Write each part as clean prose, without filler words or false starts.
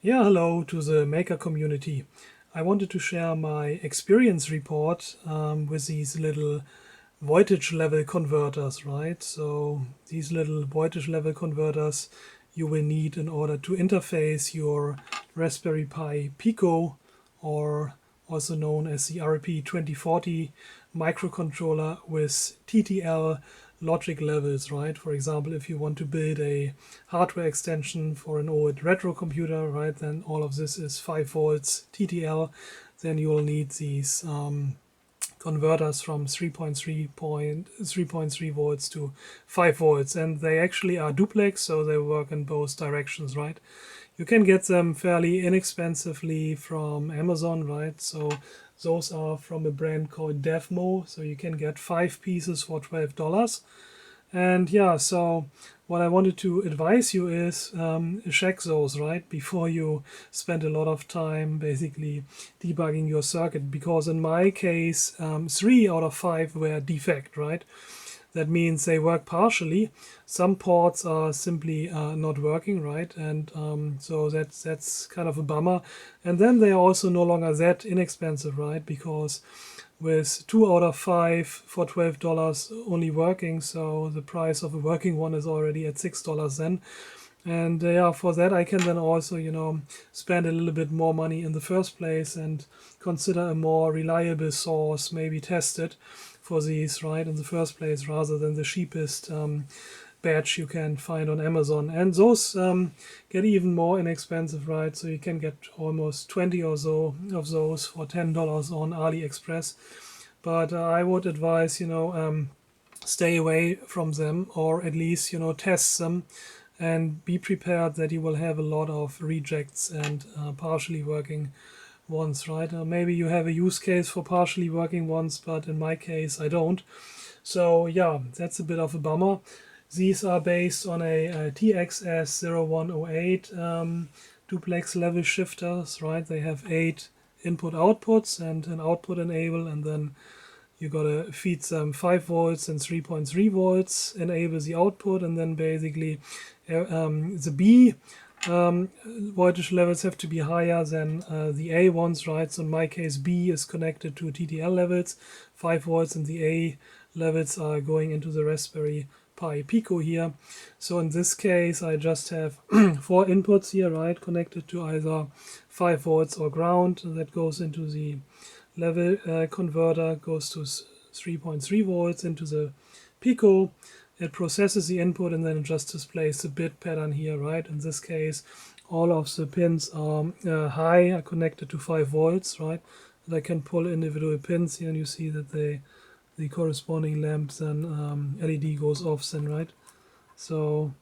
Yeah, hello to the maker community. I wanted to share my experience report with these little voltage level converters, right? So these little voltage level converters you will need in order to interface your Raspberry Pi Pico, or also known as the RPi 2040 microcontroller, with TTL logic levels, right? For example, if you want to build a hardware extension for an old retro computer, right, then all of this is 5 volts TTL. Then you will need these converters from 3.3 volts to 5 volts, and they actually are duplex, so they work in both directions, right? You can get them fairly inexpensively from Amazon, right? So those are from a brand called Devmo, so you can get 5 pieces for $12. And yeah, so what I wanted to advise you is check those, right, before you spend a lot of time basically debugging your circuit, because in my case 3 out of 5 were defect, right? That means they work partially. Some ports are simply not working, right? And so that's kind of a bummer. And then they are also no longer that inexpensive, right? Because with 2 out of 5 for $12 only working, so the price of a working one is already at $6 then. And yeah, for that I can then also, spend a little bit more money in the first place and consider a more reliable source, maybe test it for these, right, in the first place, rather than the cheapest batch you can find on Amazon. And those get even more inexpensive, right? So you can get almost 20 or so of those for $10 on AliExpress. But I would advise, stay away from them, or at least, test them and be prepared that you will have a lot of rejects and partially working ones, right? Maybe you have a use case for partially working ones, but in my case I don't. So yeah, that's a bit of a bummer. These are based on a TXS0108 duplex level shifters, right? They have 8 input outputs and an output enable, and then you gotta feed them 5 volts and 3.3 volts, enable the output, and then basically the B voltage levels have to be higher than the A ones, right? So in my case, B is connected to TTL levels, 5 volts, and the A levels are going into the Raspberry Pi Pico here. So in this case, I just have 4 inputs here, right, connected to either 5 volts or ground. That goes into the level converter, goes to 3.3 volts into the Pico. It processes the input and then it just displays the bit pattern here, right? In this case, all of the pins are high, are connected to 5 volts, right? And I can pull individual pins here, and you see that the corresponding lamps and LED goes off then, right? So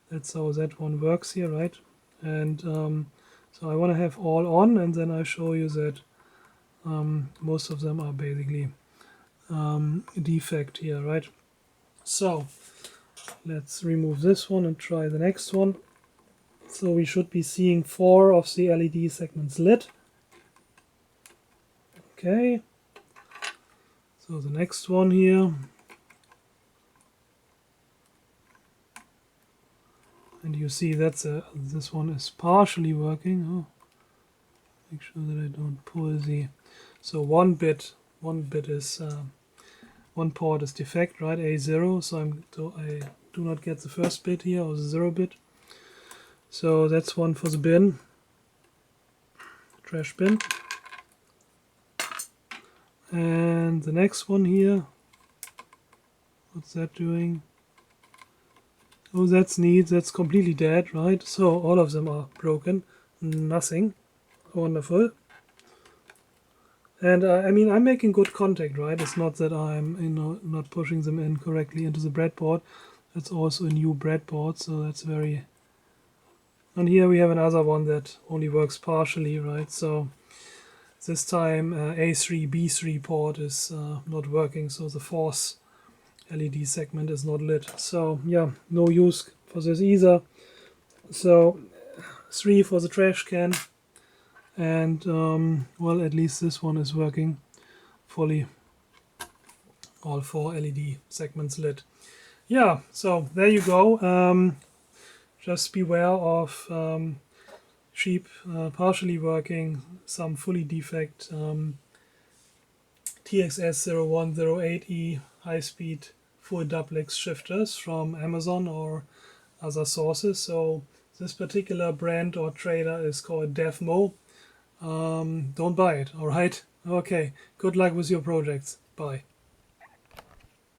that's how that one works here, right? And so I want to have all on, and then I show you that most of them are basically defect here, right? So let's remove this one and try the next one. So we should be seeing 4 of the LED segments lit. Okay. So the next one here. And you see that's this one is partially working. Oh, make sure that I don't pull the. So one bit is one port is defect, right? A0. So I do not get the first bit here, or the 0 bit. So that's one for the bin, trash bin. And the next one here, what's that doing? Oh, that's neat. That's completely dead, right? So all of them are broken. Nothing. Wonderful. And I mean, I'm making good contact, right? It's not that I'm, not pushing them in correctly into the breadboard. That's also a new breadboard, so that's very. And here we have another one that only works partially, right? So this time A3, B3 port is not working, so the fourth LED segment is not lit. So yeah, no use for this either. So 3 for the trash can, and well, at least this one is working fully. All 4 LED segments lit. Yeah, so there you go. Just beware of cheap, partially working, some fully defect TXS0108E high-speed full duplex shifters from Amazon or other sources. So this particular brand or trader is called DevMo. Don't buy it, all right? Okay, good luck with your projects. Bye.